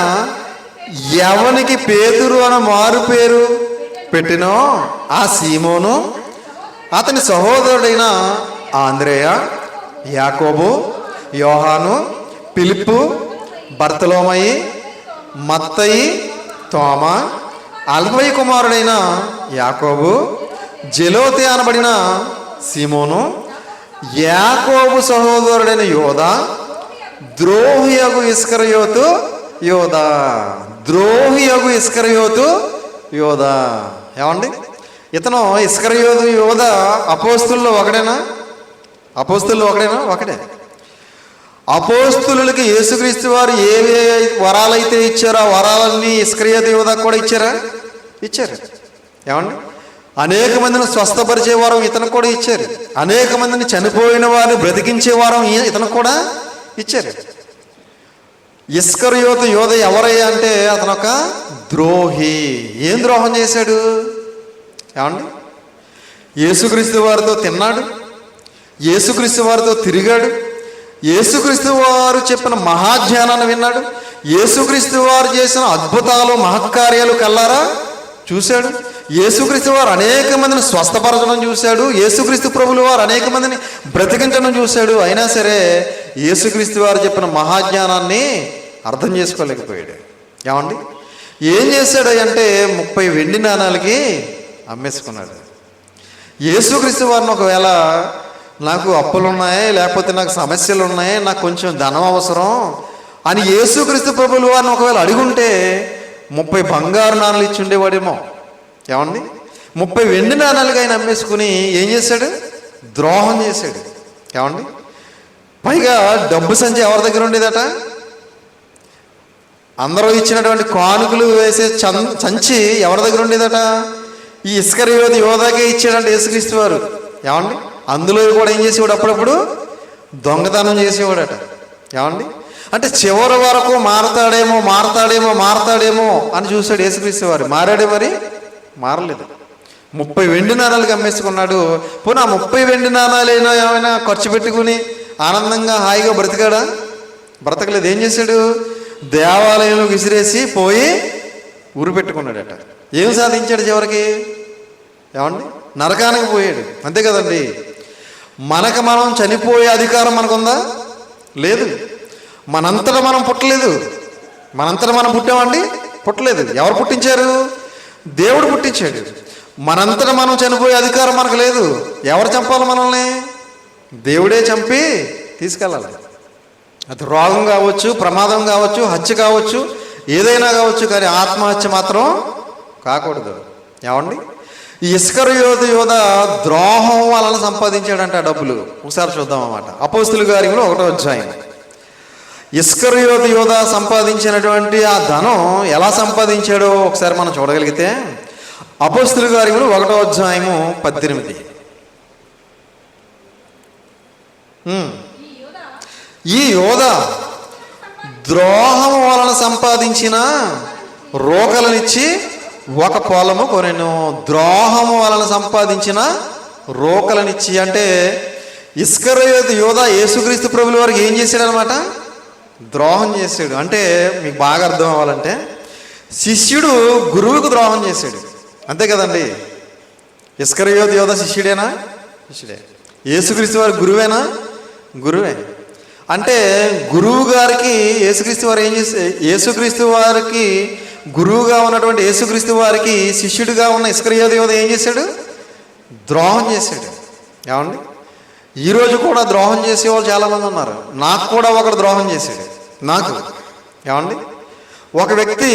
ఎవనికి పేతురు అన్న మారు పేరు పెట్టినో ఆ సీమోను, అతని సహోదరుడైన ఆంద్రేయ, యాకోబు, యోహాను, ఫిలిప్పు, బర్తలోమయి, మత్తయి, తోమా, అల్ఫయి కుమారుడైన యాకోబు, జెలోతే అనబడిన సీమోను, యాకోబు సహోదరుడైన యోదా, ద్రోహియగు ఇస్కరియోతు యోదా. ద్రోహియగు ఇస్కరియోతు యోదా. ఏమండి, ఇతను ఇస్కరియోతు యోదా అపోస్తుల్లో ఒకడేనా? అపోస్తుల్లో ఒకడేనా? ఒకడే. అపోస్తులకి యేసుక్రీస్తు వారు ఏ వరాలైతే ఇచ్చారో ఆ వరాలన్నీ ఇస్కరియోతు యోదా కూడా ఇచ్చారా? ఇచ్చారు. ఏమండి, అనేక మందిని స్వస్థపరిచే వారం ఇతను కూడా ఇచ్చారు. అనేక మందిని చనిపోయిన వారిని బ్రతికించే వారం ఇతను కూడా ఇచ్చారు. ఇస్కరియోతు యోధ ఎవరయ్యా అంటే అతను ఒక ద్రోహి. ఏం ద్రోహం చేశాడు? ఏమండి, యేసుక్రీస్తు వారితో తిన్నాడు, యేసుక్రీస్తు వారితో తిరిగాడు, యేసుక్రీస్తు వారు చెప్పిన మహాజ్ఞానాన్ని విన్నాడు, యేసుక్రీస్తు వారు చేసిన అద్భుతాలు మహత్కార్యాలు కల్లారా చూశాడు, యేసుక్రీస్తు వారు అనేక మందిని స్వస్థపరచడం చూశాడు, యేసుక్రీస్తు ప్రభులు వారు అనేక మందిని బ్రతికించడం చూశాడు. అయినా సరే యేసుక్రీస్తు వారు చెప్పిన మహాజ్ఞానాన్ని అర్థం చేసుకోలేకపోయాడు. ఏమండి, ఏం చేశాడు అంటే 30 వెండి నాణాలకి అమ్మేసుకున్నాడు. యేసుక్రీస్తు వారిని ఒకవేళ నాకు అప్పులు ఉన్నాయి, లేకపోతే నాకు సమస్యలు ఉన్నాయి, నాకు కొంచెం ధనం అవసరం అని యేసుక్రీస్తు ప్రభులు వారిని ఒకవేళ అడుగుంటే 30 బంగారు నాణాలు ఇచ్చి ఉండేవాడేమో. ఏమండి, 30 వెండి నాణాలుగా ఆయన అమ్మేసుకుని ఏం చేశాడు? ద్రోహం చేశాడు. ఏమండి, పైగా డబ్బు సంచి ఎవరి దగ్గర ఉండేదట? అందరూ ఇచ్చినటువంటి కానుకలు వేసే సంచి ఎవరి దగ్గర ఉండేదట? ఈ ఇస్కరియోతు యోధాకే ఇచ్చాడంటే యేసుక్రీస్తు వారు. ఏమండి, అందులో కూడా ఏం చేసేవాడు? అప్పుడప్పుడు దొంగతనం చేసేవాడట. ఏమండి, అంటే చివరి వరకు మారతాడేమో మారతాడేమో మారతాడేమో అని చూశాడు యేసుక్రీస్తు వారు. మారాడే? మరి మారలేదు. 30 వెండి నాణాలకు అమ్మేసుకున్నాడు. పోనీ ఆ 30 వెండి నాణాలైనా ఏమైనా ఖర్చు పెట్టుకుని ఆనందంగా హాయిగా బ్రతికాడా? బ్రతకలేదు. ఏం చేశాడు? దేవాలయంలో విసిరేసి పోయి ఊరు పెట్టుకున్నాడట. ఏం సాధించాడు చివరికి? ఏమండి, నరకానికి పోయాడు. అంతే కదండి. మనం చనిపోయే అధికారం మనకుందా? లేదు. మనంతటా మనం పుట్టలేదు. మనంతటా మనం పుట్టామండి? పుట్టలేదు. ఎవరు పుట్టించారు? దేవుడు పుట్టించాడు. మనంతటా మనం చనిపోయే అధికారం మనకు లేదు. ఎవరు చంపాలి మనల్ని? దేవుడే చంపి తీసుకెళ్ళాలి. అది రోగం కావచ్చు, ప్రమాదం కావచ్చు, హత్య కావచ్చు, ఏదైనా కావచ్చు, కానీ ఆత్మహత్య మాత్రం కాకూడదు. ఏమండి, ఈ ఇస్కరియోతు యోధ ద్రోహం వలన సంపాదించాడంట డబ్బులు. ఒకసారి చూద్దాం అన్నమాట. అపోస్తుల కార్యములు 1వ అధ్యాయం. ఇస్కరియోతు యోధ సంపాదించినటువంటి ఆ ధనం ఎలా సంపాదించాడో ఒకసారి మనం చూడగలిగితే అపోస్తుల కార్యములు 1వ అధ్యాయము 18. ఈ యోధ ద్రోహం వలన సంపాదించిన రోకలనిచ్చి ఒక పొలము కొనెను. ద్రోహము వలన సంపాదించిన రోకలనిచ్చి అంటే ఇస్కరియోతు యోధ యేసుక్రీస్తు ప్రభుల వారికి ఏం చేశాడనమాట? ద్రోహం చేశాడు. అంటే మీకు బాగా అర్థం అవ్వాలంటే శిష్యుడు గురువుకు ద్రోహం చేశాడు. అంతే కదండి. ఇస్కరియోతు యోధ శిష్యుడేనా? శిష్యుడే. యేసుక్రీస్తు వారి గురువేనా? గురువే. అంటే గురువు గారికి యేసుక్రీస్తు వారు ఏం చేస్తే, యేసుక్రీస్తు వారికి గురువుగా ఉన్నటువంటి యేసుక్రీస్తు వారికి శిష్యుడిగా ఉన్న ఇస్కరియోతు యోధ ఏం చేశాడు? ద్రోహం చేశాడు. ఏమండి, ఈరోజు కూడా ద్రోహం చేసేవాళ్ళు చాలామంది ఉన్నారు. నాకు కూడా ఒకడు ద్రోహం చేశాడు. నాకు. ఏమండి, ఒక వ్యక్తి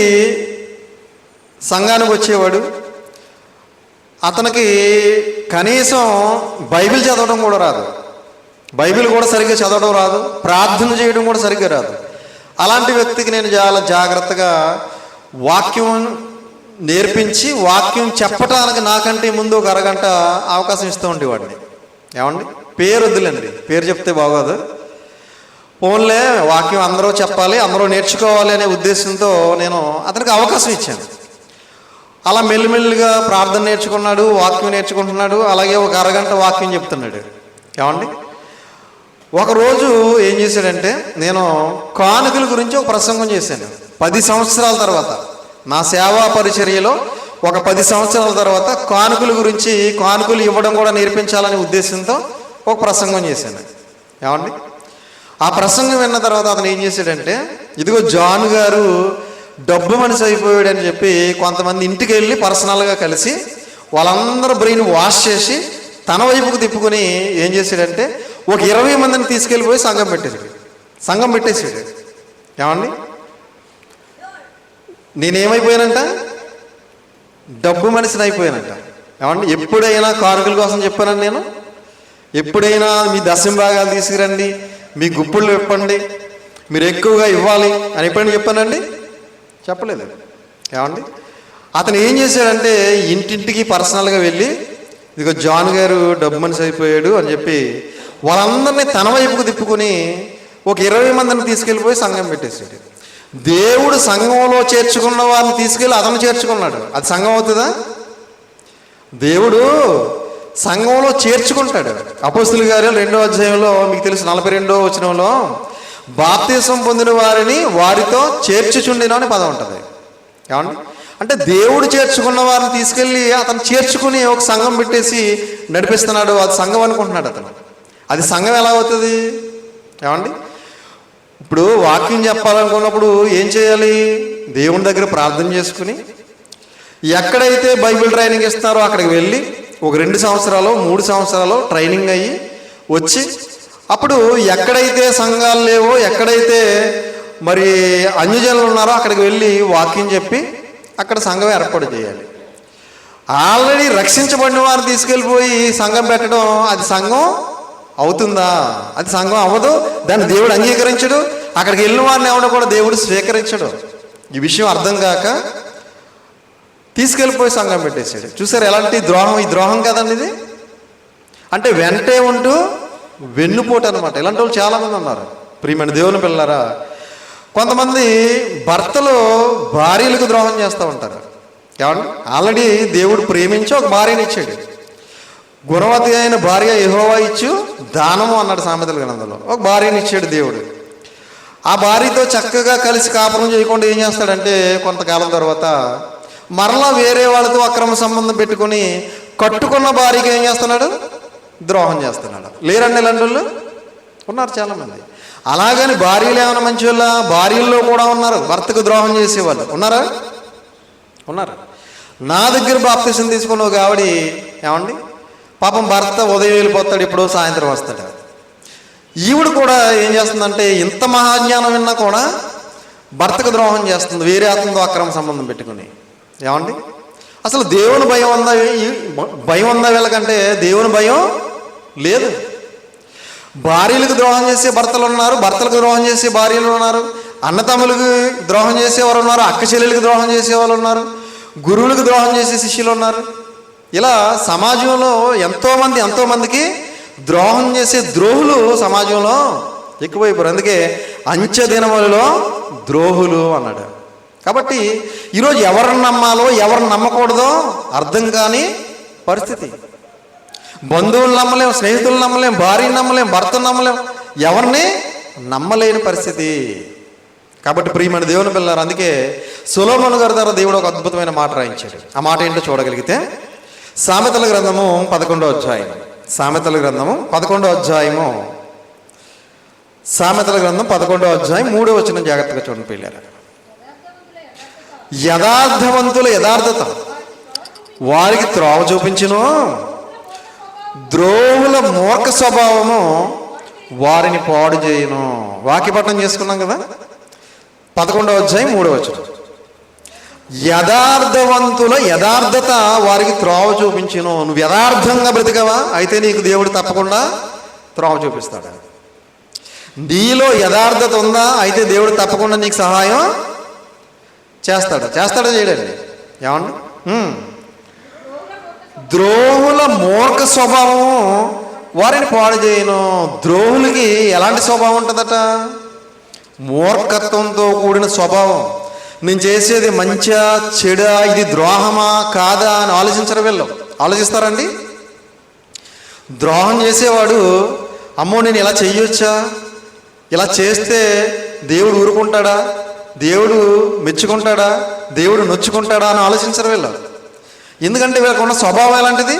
సంఘానికి వచ్చేవాడు. అతనికి కనీసం బైబిల్ చదవడం కూడా రాదు. బైబిల్ కూడా సరిగ్గా చదవడం రాదు. ప్రార్థన చేయడం కూడా సరిగ్గా రాదు. అలాంటి వ్యక్తికి నేను చాలా జాగ్రత్తగా వాక్యం నేర్పించి వాక్యం చెప్పటానికి నాకంటే ముందు ఒక అరగంట అవకాశం ఇస్తూ ఉండేవాడిని. ఏమండి, పేరు వద్దులేండి, పేరు చెప్తే బాగోదు. ఫోన్లే వాక్యం అందరూ చెప్పాలి, అందరూ నేర్చుకోవాలి అనే ఉద్దేశంతో నేను అతనికి అవకాశం ఇచ్చాను. అలా మెల్లిమెల్లిగా ప్రార్థన నేర్చుకున్నాడు, వాక్యం నేర్చుకుంటున్నాడు. అలాగే ఒక అరగంట వాక్యం చెప్తున్నాడు. ఏమండి, ఒకరోజు ఏం చేశాడంటే, నేను కానుకల గురించి ఒక ప్రసంగం చేశాను. 10 సంవత్సరాల తర్వాత నా సేవా పరిచర్యలో ఒక 10 సంవత్సరాల తర్వాత కానుకల గురించి, కానుకలు ఇవ్వడం కూడా నేర్పించాలనే ఉద్దేశంతో ఒక ప్రసంగం చేశాను. ఏమండి, ఆ ప్రసంగం విన్న తర్వాత అతను ఏం చేశాడంటే, ఇదిగో జాన్ గారు డబ్బు మనిషి అయిపోయాడని చెప్పి కొంతమంది ఇంటికి వెళ్ళి పర్సనల్గా కలిసి వాళ్ళందరూ బ్రెయిన్ వాష్ చేసి తన వైపుకు తిప్పుకొని ఏం చేశాడంటే, ఒక 20 మందిని తీసుకెళ్ళిపోయి సంఘం పెట్టేసాడు. ఏమండి, నేనేమైపోయానంట, డబ్బు మనిషిని అయిపోయానంట. ఏమండి, ఎప్పుడైనా కానుకల కోసం చెప్పానండి నేను? ఎప్పుడైనా మీ దశంభాగాలు తీసుకురండి, మీ గుప్పుళ్ళు ఇవ్వండి, మీరు ఎక్కువగా ఇవ్వాలి అని ఎప్పుడైనా చెప్పానండి? చెప్పలేదు. ఏమండి, అతను ఏం చేశాడంటే, ఇంటింటికి పర్సనల్గా వెళ్ళి ఇదిగో జాన్ గారు డబ్బు మనిషి అయిపోయాడు అని చెప్పి వాళ్ళందరినీ తన వైపుకు తిప్పుకొని ఒక 20 మందిని తీసుకెళ్ళిపోయి సంఘం పెట్టేశాడు. దేవుడు సంఘంలో చేర్చుకున్న వారిని తీసుకెళ్ళి అతను చేర్చుకున్నాడు. అది సంఘం అవుతుందా? దేవుడు సంఘంలో చేర్చుకుంటాడు. అపోస్తుల కార్యాలు 2వ అధ్యాయంలో మీకు తెలుసు 42వ వచనంలో బాప్తిసం పొందిన వారిని వారితో చేర్చుచుండిన అని పదం ఉంటుంది. ఏమండి, అంటే దేవుడు చేర్చుకున్న వారిని తీసుకెళ్ళి అతను చేర్చుకుని ఒక సంఘం పెట్టేసి నడిపిస్తున్నాడు. అది సంఘం అనుకుంటున్నాడు అతను. అది సంఘం ఎలా అవుతుంది? ఏమండి, ఇప్పుడు వాక్యం చెప్పాలనుకున్నప్పుడు ఏం చేయాలి? దేవుని దగ్గర ప్రార్థన చేసుకుని, ఎక్కడైతే బైబిల్ ట్రైనింగ్ ఇస్తారో అక్కడికి వెళ్ళి ఒక 2 సంవత్సరాలు 3 సంవత్సరాలు ట్రైనింగ్ అయ్యి వచ్చి, అప్పుడు ఎక్కడైతే సంఘాలు లేవో, ఎక్కడైతే మరి అన్యజనులు ఉన్నారో అక్కడికి వెళ్ళి వాక్యం చెప్పి అక్కడ సంఘం ఏర్పాటు చేయాలి. ఆల్రెడీ రక్షించబడిన వారిని తీసుకెళ్ళిపోయి సంఘం పెట్టడం అది సంఘం అవుతుందా? అది సంఘం అవ్వదు. దాన్ని దేవుడు అంగీకరించడు. అక్కడికి వెళ్ళిన వారిని ఎవడో కూడా దేవుడు స్వీకరించడు. ఈ విషయం అర్థం కాక తీసుకెళ్ళిపోయి సంఘం పెట్టేశాడు. చూసారు ఎలాంటి ద్రోహం? ఈ ద్రోహం కదండి ఇది. అంటే వెంటే ఉంటూ వెన్నుపోటు అనమాట. ఇలాంటి వాళ్ళు చాలామంది ఉన్నారు. ప్రియమైన దేవుని పిల్లలారా, కొంతమంది భర్తలు భార్యలకు ద్రోహం చేస్తూ ఉంటారు. ఏమండి, ఆల్రెడీ దేవుడు ప్రేమించి ఒక భార్యని ఇచ్చాడు. గుణవతి అయిన భార్య యెహోవా ఇచ్చు దానము అన్నాడు సామెతల గ్రంథంలో. ఒక భార్యని ఇచ్చాడు దేవుడు. ఆ భార్యతో చక్కగా కలిసి కాపురం చేయకుండా ఏం చేస్తాడంటే, కొంతకాలం తర్వాత మరలా వేరే వాళ్ళతో అక్రమ సంబంధం పెట్టుకొని కట్టుకున్న భార్యకి ఏం చేస్తున్నాడు? ద్రోహం చేస్తున్నాడు. లేరండి ఇలాంటి వాళ్ళు? ఉన్నారు చాలామంది. అలాగని భార్యలు ఏమైనా మంచి వాళ్ళ? భార్యల్లో కూడా ఉన్నారు భర్తకు ద్రోహం చేసేవాళ్ళు. ఉన్నారా? ఉన్నారు. నా దగ్గర బాప్తిసం తీసుకున్న ఒక ఆవిడ, ఏమండి, పాపం భర్త ఉదయం వెళ్ళిపోతాడు, ఇప్పుడు సాయంత్రం వస్తాడు. ఈవిడ కూడా ఏం చేస్తుందంటే, ఇంత మహాజ్ఞానం విన్నా కూడా భర్తకు ద్రోహం చేస్తుంది, వేరే అతనితో అక్రమ సంబంధం పెట్టుకుని. ఏమండి, అసలు దేవుని భయం ఉందా? భయం ఉందా వీళ్ళకంటే? దేవుని భయం లేదు. భార్యలకు ద్రోహం చేసే భర్తలు ఉన్నారు, భర్తలకు ద్రోహం చేసే భార్యలు ఉన్నారు, అన్నతమ్ములకు ద్రోహం చేసేవారు ఉన్నారు, అక్క చెల్లెలకు ద్రోహం చేసేవాళ్ళు ఉన్నారు, గురువులకు ద్రోహం చేసే శిష్యులు ఉన్నారు. ఇలా సమాజంలో ఎంతోమందికి ద్రోహం చేసే ద్రోహులు సమాజంలో ఎక్కువైపోయారు. అందుకే అంచె దినములలో ద్రోహులు అన్నాడు. కాబట్టి ఈరోజు ఎవరిని నమ్మాలో ఎవరిని నమ్మకూడదో అర్థం కాని పరిస్థితి. బంధువులు నమ్మలేం, స్నేహితులు నమ్మలేం, భార్యను నమ్మలేం, భర్తను నమ్మలేం, ఎవరిని నమ్మలేని పరిస్థితి. కాబట్టి ప్రియమైన దేవుని పిల్లలు, అందుకే సొలొమోను గారి ద్వారా దేవుడు ఒక అద్భుతమైన మాట రాయించాడు. ఆ మాట ఏంటో చూడగలిగితే సామెతల గ్రంథము 11వ అధ్యాయం. సామెతల గ్రంథము 11వ అధ్యాయము. సామెతల గ్రంథం 11వ అధ్యాయం 3వ వచనం జాగ్రత్తగా చూడండి పిల్లలు. యథార్థవంతుల యథార్థత వారికి త్రోవ చూపించును, ద్రోహుల మూర్ఖ స్వభావము వారిని పాడు చేయును. వాక్యపట్నం చేసుకున్నాం కదా, 11వ అధ్యాయం 3వ వచనం. యథార్థవంతుల యథార్థత వారికి త్రోవ చూపించును. నువ్వు యథార్థంగా బ్రతికవా, అయితే నీకు దేవుడు తప్పకుండా త్రోవ చూపిస్తాడు. నీలో యథార్థత ఉందా, అయితే దేవుడు తప్పకుండా నీకు సహాయం చేస్తాడా చేయడండి. ఏమండి, ద్రోహుల మూర్ఖ స్వభావం వారిని పాడు చేయను. ద్రోహులకి ఎలాంటి స్వభావం ఉంటుందట? మూర్ఖత్వంతో కూడిన స్వభావం. నేను చేసేది మంచిగా చెడా, ఇది ద్రోహమా కాదా అని ఆలోచించరు వీళ్ళు. ఆలోచిస్తారండి? ద్రోహం చేసేవాడు అమ్మో నేను ఇలా చెయ్యొచ్చా, ఇలా చేస్తే దేవుడు ఊరుకుంటాడా, దేవుడు మెచ్చుకుంటాడా, దేవుడు నొచ్చుకుంటాడా అని ఆలోచించరు వీళ్ళు. ఎందుకంటే వీళ్ళకు ఉన్న స్వభావం ఎలాంటిది?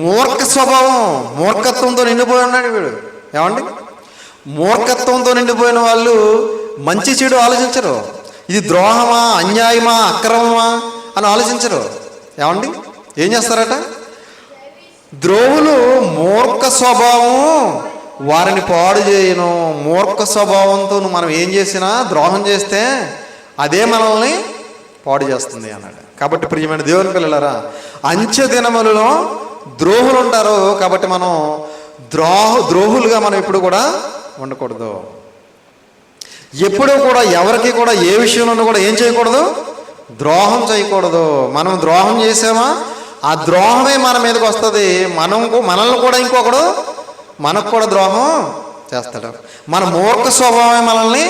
మూర్ఖ స్వభావం, మూర్ఖత్వంతో నిండిపోయి ఉన్నాడు వీడు. ఏమండి, మూర్ఖత్వంతో నిండిపోయిన వాళ్ళు మంచి చెడు ఆలోచించరు. ఇది ద్రోహమా, అన్యాయమా, అక్రమమా అని ఆలోచించరు. ఏమండి, ఏం చేస్తారట? ద్రోహులు మూర్ఖ స్వభావం వారిని పాడు చేయను. మూర్ఖ స్వభావంతో మనం ఏం చేసినా, ద్రోహం చేస్తే అదే మనల్ని పాడు చేస్తుంది అన్నాడు. కాబట్టి ప్రియమైన దేవుని పిల్లలారా, అంచె దినములలో ద్రోహులు ఉంటారు. కాబట్టి మనం ద్రోహులుగా మనం ఎప్పుడు కూడా ఉండకూడదు. ఎప్పుడూ కూడా ఎవరికి కూడా ఏ విషయంలోనూ కూడా ఏం చేయకూడదు? ద్రోహం చేయకూడదు. మనం ద్రోహం చేసామా, ఆ ద్రోహమే మన మీదకి వస్తుంది. మనల్ని కూడా ఇంకొకడు మనకు కూడా ద్రోహం చేస్తాడు. మన మూర్ఖ స్వభావమే మనల్ని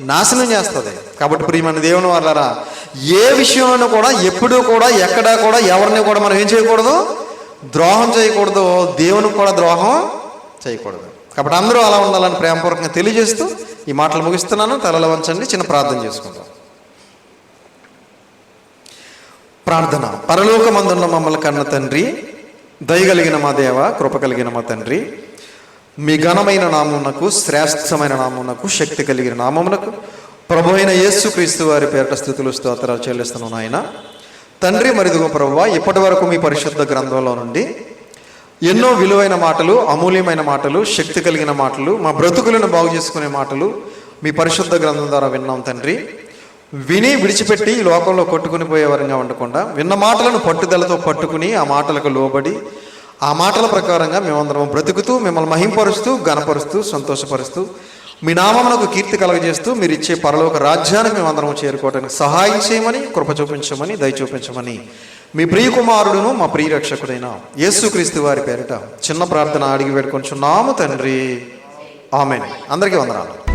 నాశనం చేస్తుంది. కాబట్టి ప్రియమైన దేవుని వాళ్ళారా, ఏ విషయంలోనూ కూడా ఎప్పుడూ కూడా ఎక్కడా కూడా ఎవరిని కూడా మనం ఏం చేయకూడదు? ద్రోహం చేయకూడదు. దేవునికి కూడా ద్రోహం చేయకూడదు. కాబట్టి అందరూ అలా ఉండాలని ప్రేమపూర్వకంగా తెలియజేస్తూ ఈ మాటలు ముగిస్తున్నాను. తలలో వంచండి, చిన్న ప్రార్థన చేసుకుందాం. ప్రార్థన. పరలోకమందున్న మమ్మల్ని కన్న తండ్రి, దయగలిగిన మా దేవ, కృప కలిగిన మా తండ్రి, మీ ఘనమైన నామమునకు, శ్రేష్టమైన నామమునకు, శక్తి కలిగిన నామమునకు ప్రభు అయిన యేసుక్రీస్తు వారి పేరిట స్థుతులు స్తోత్రాలు చెల్లిస్తున్నాను ఆయన. తండ్రి, మరిదిగో ప్రభువా, ఇప్పటి వరకు మీ పరిశుద్ధ గ్రంథంలో నుండి ఎన్నో విలువైన మాటలు, అమూల్యమైన మాటలు, శక్తి కలిగిన మాటలు, మా బ్రతుకులను బాగు చేసుకునే మాటలు మీ పరిశుద్ధ గ్రంథం ద్వారా విన్నాం తండ్రి. విని విడిచిపెట్టి ఈ లోకంలో కొట్టుకుని పోయేవారంగా ఉండకుండా విన్న మాటలను పట్టుదలతో పట్టుకుని ఆ మాటలకు లోబడి ఆ మాటల ప్రకారంగా మేమందరం బ్రతుకుతూ మిమ్మల్ని మహింపరుస్తూ, ఘనపరుస్తూ, సంతోషపరుస్తూ మీ నామమునకు కీర్తి కలగజేస్తూ మీరు ఇచ్చే పరలోక రాజ్యాన్ని మేమందరం చేరుకోవడానికి సహాయం చేయమని, కృప చూపించమని, దయ చూపించమని మీ ప్రియకుమారుడును మా ప్రియరక్షకుడైన యేసుక్రీస్తు వారి పేరిట చిన్న ప్రార్థన అడిగి వేడుకొంచున్నాము తండ్రి. ఆమేన్. అందరికీ వందనాలు.